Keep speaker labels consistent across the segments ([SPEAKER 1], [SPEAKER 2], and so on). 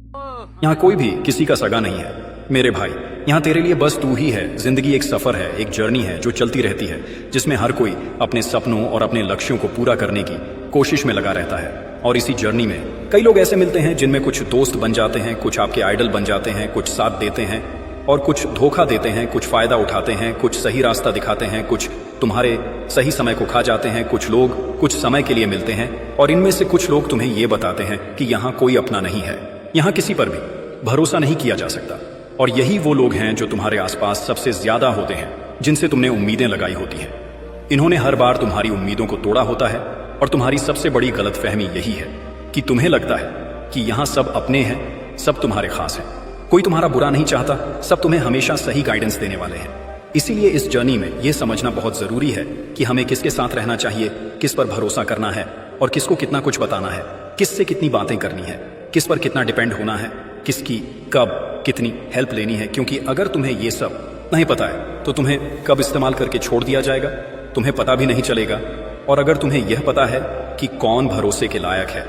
[SPEAKER 1] यहाँ कोई भी किसी का सगा नहीं है मेरे भाई। यहाँ तेरे लिए बस तू ही है। जिंदगी एक सफर है, एक जर्नी है जो चलती रहती है, जिसमें हर कोई अपने सपनों और अपने लक्ष्यों को पूरा करने की कोशिश में लगा रहता है। और इसी जर्नी में कई लोग ऐसे मिलते हैं जिनमें कुछ दोस्त बन जाते हैं, कुछ आपके आइडल बन जाते हैं, कुछ साथ देते हैं और कुछ धोखा देते हैं, कुछ फायदा उठाते हैं, कुछ सही रास्ता दिखाते हैं, कुछ तुम्हारे सही समय को खा जाते हैं। कुछ लोग कुछ समय के लिए मिलते हैं और इनमें से कुछ लोग तुम्हें ये बताते हैं कि यहाँ कोई अपना नहीं है, यहाँ किसी पर भी भरोसा नहीं किया जा सकता। और यही वो लोग हैं जो तुम्हारे आसपास सबसे ज्यादा होते हैं, जिनसे तुमने उम्मीदें लगाई होती हैं। इन्होंने हर बार तुम्हारी उम्मीदों को तोड़ा होता है और तुम्हारी सबसे बड़ी गलतफहमी यही है कि तुम्हें लगता है कि यहाँ सब अपने हैं, सब तुम्हारे खास हैं, कोई तुम्हारा बुरा नहीं चाहता, सब तुम्हें हमेशा सही गाइडेंस देने वाले हैं। इसीलिए इस जर्नी में यह समझना बहुत जरूरी है कि हमें किसके साथ रहना चाहिए, किस पर भरोसा करना है और किसको कितना कुछ बताना है, किससे कितनी बातें करनी है, किस पर कितना डिपेंड होना है, किसकी कब कितनी हेल्प लेनी है। क्योंकि अगर तुम्हें ये सब नहीं पता है तो तुम्हें कब इस्तेमाल करके छोड़ दिया जाएगा तुम्हें पता भी नहीं चलेगा। और अगर तुम्हें यह पता है कि कौन भरोसे के लायक है,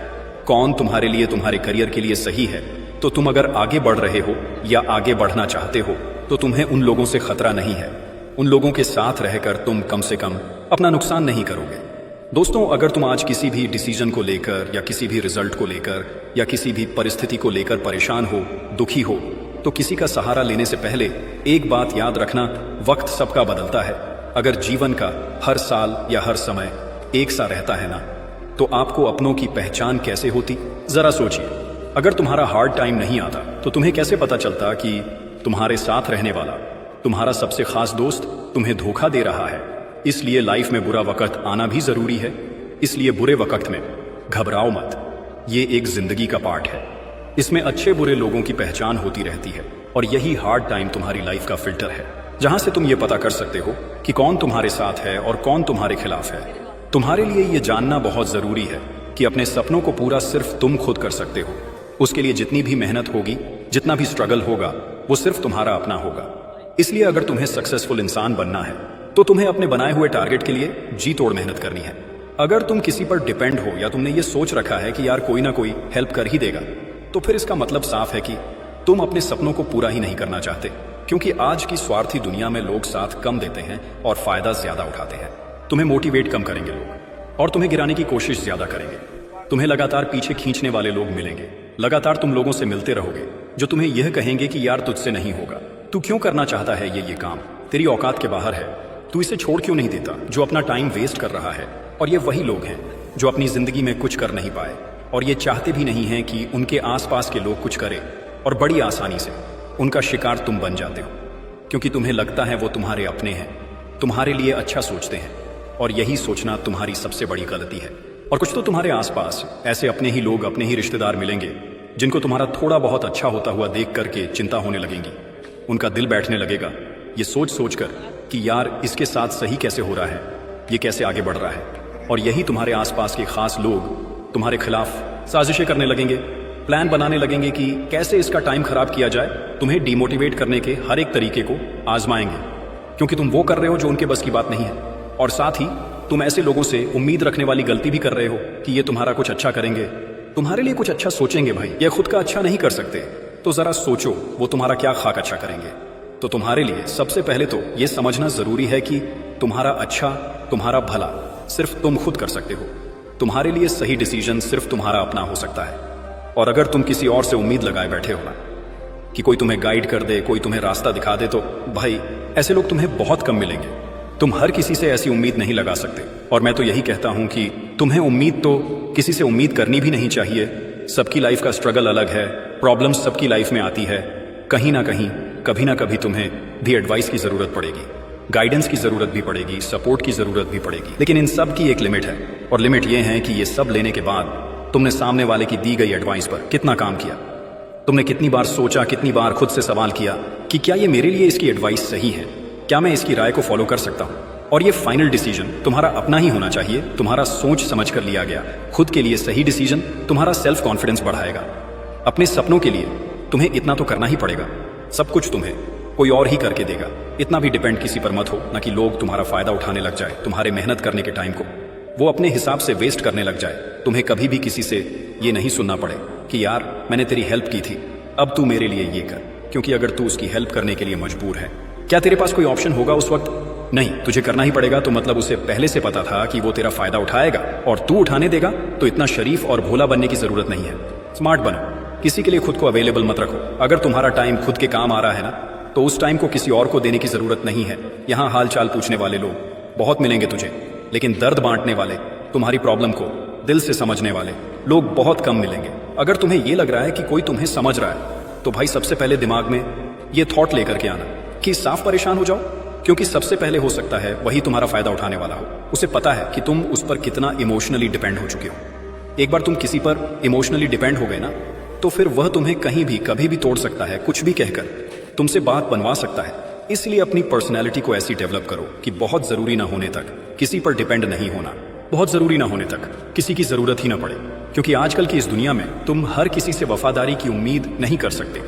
[SPEAKER 1] कौन तुम्हारे लिए, तुम्हारे करियर के लिए सही है, तो तुम अगर आगे बढ़ रहे हो या आगे बढ़ना चाहते हो तो तुम्हें उन लोगों से खतरा नहीं है। उन लोगों के साथ रहकर तुम कम से कम अपना नुकसान नहीं करोगे। दोस्तों, अगर तुम आज किसी भी डिसीजन को लेकर या किसी भी रिजल्ट को लेकर या किसी भी परिस्थिति को लेकर परेशान हो, दुखी हो, तो किसी का सहारा लेने से पहले एक बात याद रखना, वक्त सबका बदलता है। अगर जीवन का हर साल या हर समय एक सा रहता है ना, तो आपको अपनों की पहचान कैसे होती? जरा सोचिए। अगर तुम्हारा हार्ड टाइम नहीं आता तो तुम्हें कैसे पता चलता कि तुम्हारे साथ रहने वाला, तुम्हारा सबसे खास दोस्त तुम्हें धोखा दे रहा है? इसलिए लाइफ में बुरा वक्त आना भी जरूरी है। इसलिए बुरे वक्त में घबराओ मत, ये एक जिंदगी का पार्ट है। इसमें अच्छे बुरे लोगों की पहचान होती रहती है और यही हार्ड टाइम तुम्हारी लाइफ का फिल्टर है, जहां से तुम ये पता कर सकते हो कि कौन तुम्हारे साथ है और कौन तुम्हारे खिलाफ है। तुम्हारे लिए ये जानना बहुत जरूरी है कि अपने सपनों को पूरा सिर्फ तुम खुद कर सकते हो। उसके लिए जितनी भी मेहनत होगी, जितना भी स्ट्रगल होगा, वो सिर्फ तुम्हारा अपना होगा। इसलिए अगर तुम्हें सक्सेसफुल इंसान बनना है तो तुम्हें अपने बनाए हुए टारगेट के लिए जी तोड़ मेहनत करनी है। अगर तुम किसी पर डिपेंड हो या तुमने ये सोच रखा है कि यार कोई ना कोई हेल्प कर ही देगा, तो फिर इसका मतलब साफ है कि तुम अपने सपनों को पूरा ही नहीं करना चाहते। क्योंकि आज की स्वार्थी दुनिया में लोग साथ कम देते हैं और फायदा ज्यादा उठाते हैं। तुम्हें मोटिवेट कम करेंगे लोग और तुम्हें गिराने की कोशिश ज्यादा करेंगे। तुम्हें लगातार पीछे खींचने वाले लोग मिलेंगे। लगातार तुम लोगों से मिलते रहोगे जो तुम्हें यह कहेंगे कि यार तुझसे नहीं होगा, तू क्यों करना चाहता है ये काम, तेरी औकात के बाहर है, तू इसे छोड़ क्यों नहीं देता, जो अपना टाइम वेस्ट कर रहा है। और ये वही लोग हैं जो अपनी जिंदगी में कुछ कर नहीं पाए और ये चाहते भी नहीं हैं कि उनके आसपास के लोग कुछ करें, और बड़ी आसानी से उनका शिकार तुम बन जाते हो। क्योंकि तुम्हें लगता है वो तुम्हारे अपने हैं, तुम्हारे लिए अच्छा सोचते हैं, और यही सोचना तुम्हारी सबसे बड़ी गलती है। और कुछ तो तुम्हारे आसपास ऐसे अपने ही लोग, अपने ही रिश्तेदार मिलेंगे जिनको तुम्हारा थोड़ा बहुत अच्छा होता हुआ देख करके चिंता होने लगेगी। उनका दिल बैठने लगेगा ये सोच सोच कर कि यार इसके साथ सही कैसे हो रहा है, ये कैसे आगे बढ़ रहा है। और यही तुम्हारे आसपास के खास लोग तुम्हारे खिलाफ साजिशें करने लगेंगे, प्लान बनाने लगेंगे कि कैसे इसका टाइम खराब किया जाए। तुम्हें डिमोटिवेट करने के हर एक तरीके को आजमाएंगे, क्योंकि तुम वो कर रहे हो जो उनके बस की बात नहीं है। और साथ ही तुम ऐसे लोगों से उम्मीद रखने वाली गलती भी कर रहे हो कि ये तुम्हारा कुछ अच्छा करेंगे, तुम्हारे लिए कुछ अच्छा सोचेंगे। भाई ये खुद का अच्छा नहीं कर सकते, तो जरा सोचो वो तुम्हारा क्या खाक अच्छा करेंगे। तो तुम्हारे लिए सबसे पहले तो ये समझना जरूरी है कि तुम्हारा अच्छा, तुम्हारा भला सिर्फ तुम खुद कर सकते हो। तुम्हारे लिए सही डिसीजन सिर्फ तुम्हारा अपना हो सकता है। और अगर तुम किसी और से उम्मीद लगाए बैठे हो ना कि कोई तुम्हें गाइड कर दे, कोई तुम्हें रास्ता दिखा दे, तो भाई ऐसे लोग तुम्हें बहुत कम मिलेंगे। तुम हर किसी से ऐसी उम्मीद नहीं लगा सकते। और मैं तो यही कहता हूं कि तुम्हें उम्मीद तो किसी से उम्मीद करनी भी नहीं चाहिए। सबकी लाइफ का स्ट्रगल अलग है, प्रॉब्लम्स सबकी लाइफ में आती है। कहीं ना कहीं, कभी ना कभी तुम्हें भी एडवाइस की जरूरत पड़ेगी, गाइडेंस की जरूरत भी पड़ेगी, सपोर्ट की जरूरत भी पड़ेगी। लेकिन इन सब की एक लिमिट है, और लिमिट ये है कि ये सब लेने के बाद तुमने सामने वाले की दी गई एडवाइस पर कितना काम किया। तुमने कितनी बार सोचा, कितनी बार खुद से सवाल किया कि क्या ये मेरे लिए इसकी एडवाइस सही है, क्या मैं इसकी राय को फॉलो कर सकता हूं। और ये फाइनल डिसीजन तुम्हारा अपना ही होना चाहिए, तुम्हारा सोच समझ कर लिया गया खुद के लिए सही डिसीजन तुम्हारा सेल्फ कॉन्फिडेंस बढ़ाएगा। अपने सपनों के लिए तुम्हें इतना तो करना ही पड़ेगा, सब कुछ तुम्हें कोई और ही करके देगा। इतना भी डिपेंड किसी पर मत हो ना कि लोग तुम्हारा फायदा उठाने लग जाए, तुम्हारे मेहनत करने के टाइम को वो अपने हिसाब से वेस्ट करने लग जाए। तुम्हें कभी भी किसी से ये नहीं सुनना पड़े कि यार मैंने तेरी हेल्प की थी, अब तू मेरे लिए ये कर, क्योंकि अगर तू उसकी हेल्प करने के लिए मजबूर है, क्या तेरे पास कोई ऑप्शन होगा उस वक्त? नहीं, तुझे करना ही पड़ेगा। तो मतलब उसे पहले से पता था कि वो तेरा फायदा उठाएगा और तू उठाने देगा। तो इतना शरीफ और भोला बनने की जरूरत नहीं है। स्मार्ट बनो, किसी के लिए खुद को अवेलेबल मत रखो। अगर तुम्हारा टाइम खुद के काम आ रहा है ना, तो उस टाइम को किसी और को देने की जरूरत नहीं है। यहाँ हाल चाल पूछने वाले लोग बहुत मिलेंगे तुझे, लेकिन दर्द बांटने वाले, तुम्हारी प्रॉब्लम को दिल से समझने वाले लोग बहुत कम मिलेंगे। अगर तुम्हें ये लग रहा है कि कोई तुम्हें समझ रहा है, तो भाई सबसे पहले दिमाग में ये थॉट लेकर के आना कि साफ परेशान हो जाओ, क्योंकि सबसे पहले हो सकता है वही तुम्हारा फायदा उठाने वाला हो। उसे पता है कि तुम उस पर कितना इमोशनली डिपेंड हो चुके हो। एक बार तुम किसी पर इमोशनली डिपेंड हो गए ना, तो फिर वह तुम्हें कहीं भी कभी भी तोड़ सकता है, कुछ भी कहकर तुमसे बात बनवा सकता है। इसलिए अपनी पर्सनैलिटी को ऐसी डेवलप करो कि बहुत जरूरी ना होने तक किसी पर डिपेंड नहीं होना, बहुत जरूरी ना होने तक किसी की जरूरत ही ना पड़े। क्योंकि आजकल की इस दुनिया में तुम हर किसी से वफादारी की उम्मीद नहीं कर सकते।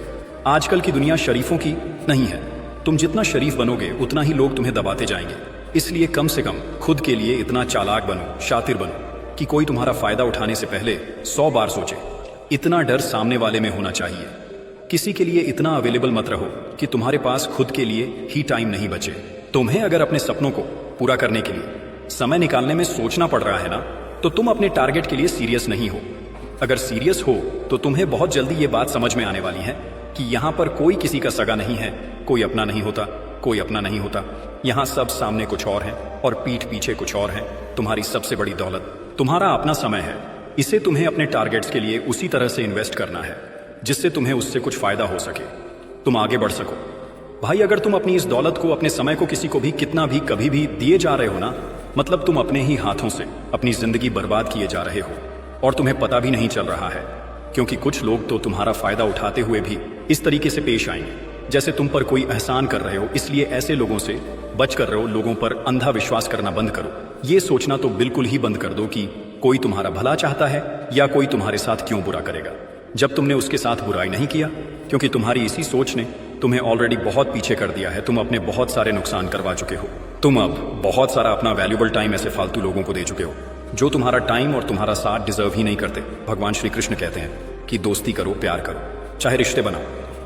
[SPEAKER 1] आजकल की दुनिया शरीफों की नहीं है। तुम जितना शरीफ बनोगे उतना ही लोग तुम्हें दबाते जाएंगे। इसलिए कम से कम खुद के लिए इतना चालाक बनो, शातिर बनो कि कोई तुम्हारा फायदा उठाने से पहले 100 बार सोचे। इतना डर सामने वाले में होना चाहिए। किसी के लिए इतना अवेलेबल मत रहो कि तुम्हारे पास खुद के लिए ही टाइम नहीं बचे। तुम्हें अगर अपने सपनों को पूरा करने के लिए समय निकालने में सोचना पड़ रहा है ना, तो तुम अपने टारगेट के लिए सीरियस नहीं हो। अगर सीरियस हो तो तुम्हें बहुत जल्दी ये बात समझ में आने वाली है कि यहाँ पर कोई किसी का सगा नहीं है, कोई अपना नहीं होता, कोई अपना नहीं होता। यहाँ सब सामने कुछ और है और पीठ पीछे कुछ और है। तुम्हारी सबसे बड़ी दौलत तुम्हारा अपना समय है। इसे तुम्हें अपने टारगेट्स के लिए उसी तरह से इन्वेस्ट करना है जिससे तुम्हें उससे कुछ फायदा हो सके, तुम आगे बढ़ सको। भाई अगर तुम अपनी इस दौलत को, अपने समय को किसी को भी कितना भी कभी भी दिए जा रहे हो ना, मतलब तुम अपने ही हाथों से अपनी जिंदगी बर्बाद किए जा रहे हो और तुम्हें पता भी नहीं चल रहा है। क्योंकि कुछ लोग तो तुम्हारा फायदा उठाते हुए भी इस तरीके से पेश आएंगे जैसे तुम पर कोई एहसान कर रहे हो। इसलिए ऐसे लोगों से बच कर रहो। लोगों पर अंधा विश्वास करना बंद करो। ये सोचना तो बिल्कुल ही बंद कर दो कि कोई तुम्हारा भला चाहता है या कोई तुम्हारे साथ क्यों बुरा करेगा, जब तुमने उसके साथ बुराई नहीं किया। क्योंकि तुम्हारी इसी सोच ने तुम्हें ऑलरेडी बहुत पीछे कर दिया है। तुम अपने बहुत सारे नुकसान करवा चुके हो। तुम अब बहुत सारा अपना वैल्यूबल टाइम ऐसे फालतू लोगों को दे चुके हो जो तुम्हारा टाइम और तुम्हारा साथ डिजर्व ही नहीं करते। भगवान श्री कृष्ण कहते हैं कि दोस्ती करो, प्यार करो, चाहे रिश्ते बनाओ,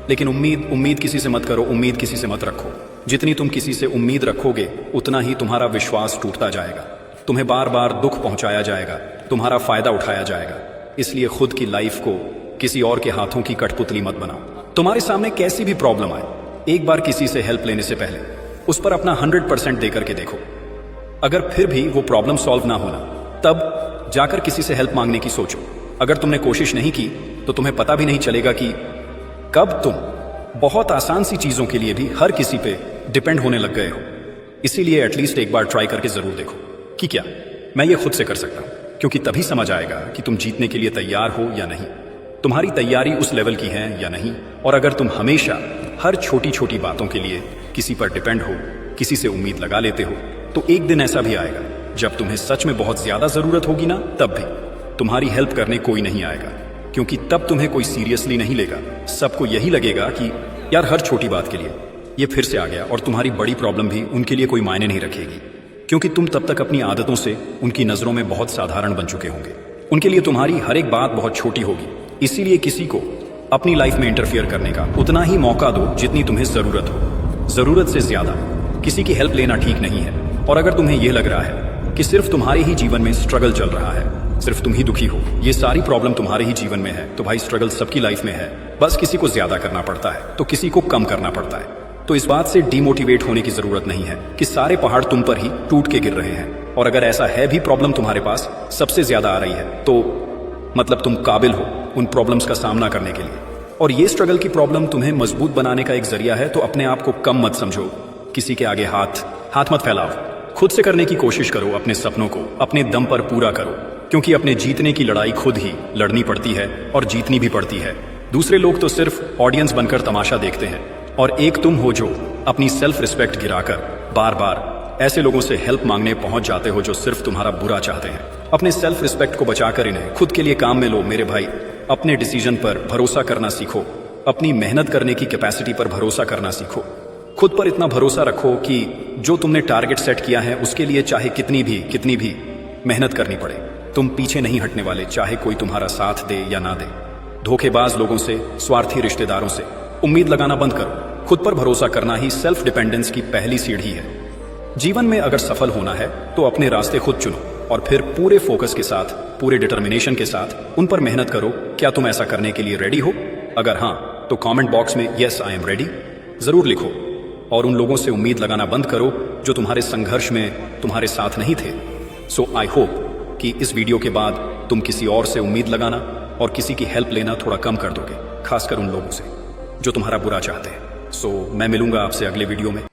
[SPEAKER 1] लेकिन उम्मीद किसी से मत करो, उम्मीद किसी से मत रखो। जितनी तुम किसी से उम्मीद रखोगे उतना ही तुम्हारा विश्वास टूटता जाएगा। तुम्हें बार बार दुख पहुंचाया जाएगा, तुम्हारा फायदा उठाया जाएगा। इसलिए खुद की लाइफ को किसी और के हाथों की कठपुतली मत बनाओ। तुम्हारे सामने कैसी भी प्रॉब्लम आए, एक बार किसी से हेल्प लेने से पहले उस पर अपना 100% देकर के देखो। अगर फिर भी वो प्रॉब्लम सॉल्व ना होना, तब जाकर किसी से हेल्प मांगने की सोचो। अगर तुमने कोशिश नहीं की तो तुम्हें पता भी नहीं चलेगा कि कब तुम बहुत आसान सी चीजों के लिए भी हर किसी पे डिपेंड होने लग गए हो। इसीलिए एटलीस्ट एक बार ट्राई करके जरूर देखो कि क्या मैं ये खुद से कर सकता हूं, क्योंकि तभी समझ आएगा कि तुम जीतने के लिए तैयार हो या नहीं, तुम्हारी तैयारी उस लेवल की है या नहीं। और अगर तुम हमेशा हर छोटी छोटी बातों के लिए किसी पर डिपेंड हो, किसी से उम्मीद लगा लेते हो, तो एक दिन ऐसा भी आएगा जब तुम्हें सच में बहुत ज्यादा जरूरत होगी ना, तब भी तुम्हारी हेल्प करने कोई नहीं आएगा। क्योंकि तब तुम्हें कोई सीरियसली नहीं लेगा। सबको यही लगेगा कि यार हर छोटी बात के लिए ये फिर से आ गया, और तुम्हारी बड़ी प्रॉब्लम भी उनके लिए कोई मायने नहीं रखेगी। क्योंकि तुम तब तक अपनी आदतों से उनकी नजरों में बहुत साधारण बन चुके होंगे। उनके लिए तुम्हारी हर एक बात बहुत छोटी होगी। इसीलिए किसी को अपनी लाइफ में इंटरफियर करने का उतना ही मौका दो जितनी तुम्हें जरूरत हो। जरूरत से ज्यादा किसी की हेल्प लेना ठीक नहीं है। और अगर तुम्हें यह लग रहा है कि सिर्फ तुम्हारे ही जीवन में स्ट्रगल चल रहा है, सिर्फ तुम ही दुखी हो, ये सारी प्रॉब्लम तुम्हारे ही जीवन में है, तो भाई स्ट्रगल सबकी लाइफ में है। बस किसी को ज्यादा करना पड़ता है तो किसी को कम करना पड़ता है। तो इस बात से डिमोटिवेट होने की जरूरत नहीं है कि सारे पहाड़ तुम पर ही टूट के गिर रहे हैं। और अगर ऐसा है भी प्रॉब्लम तुम्हारे पास सबसे ज्यादा आ रही है, तो मतलब तुम काबिल हो उन प्रॉब्लम्स का सामना करने के लिए। और ये स्ट्रगल की प्रॉब्लम तुम्हें मजबूत बनाने का एक जरिया है। तो अपने आप को कम मत समझो, किसी के आगे हाथ मत फैलाओ। खुद से करने की कोशिश करो। अपने सपनों को अपने दम पर पूरा करो, क्योंकि अपने जीतने की लड़ाई खुद ही लड़नी पड़ती है और जीतनी भी पड़ती है। दूसरे लोग तो सिर्फ ऑडियंस बनकर तमाशा देखते हैं, और एक तुम हो जो अपनी सेल्फ रिस्पेक्ट गिराकर बार बार ऐसे लोगों से हेल्प मांगने पहुंच जाते हो जो सिर्फ तुम्हारा बुरा चाहते हैं। अपने सेल्फ रिस्पेक्ट को बचाकर इन्हें खुद के लिए काम में लो मेरे भाई। अपने डिसीजन पर भरोसा करना सीखो। अपनी मेहनत करने की कैपेसिटी पर भरोसा करना सीखो। खुद पर इतना भरोसा रखो कि जो तुमने टारगेट सेट किया है उसके लिए चाहे कितनी भी मेहनत करनी पड़े, तुम पीछे नहीं हटने वाले, चाहे कोई तुम्हारा साथ दे या ना दे। धोखेबाज लोगों से, स्वार्थी रिश्तेदारों से उम्मीद लगाना बंद करो। खुद पर भरोसा करना ही सेल्फ डिपेंडेंस की पहली सीढ़ी है। जीवन में अगर सफल होना है तो अपने रास्ते खुद चुनो और फिर पूरे फोकस के साथ, पूरे डिटर्मिनेशन के साथ उन पर मेहनत करो। क्या तुम ऐसा करने के लिए रेडी हो? अगर हाँ, तो कमेंट बॉक्स में यस आई एम रेडी जरूर लिखो और उन लोगों से उम्मीद लगाना बंद करो जो तुम्हारे संघर्ष में तुम्हारे साथ नहीं थे। सो आई होप कि इस वीडियो के बाद तुम किसी और से उम्मीद लगाना और किसी की हेल्प लेना थोड़ा कम कर दोगे, खासकर उन लोगों से जो तुम्हारा बुरा चाहते हैं। सो मैं मिलूंगा आपसे अगले वीडियो में।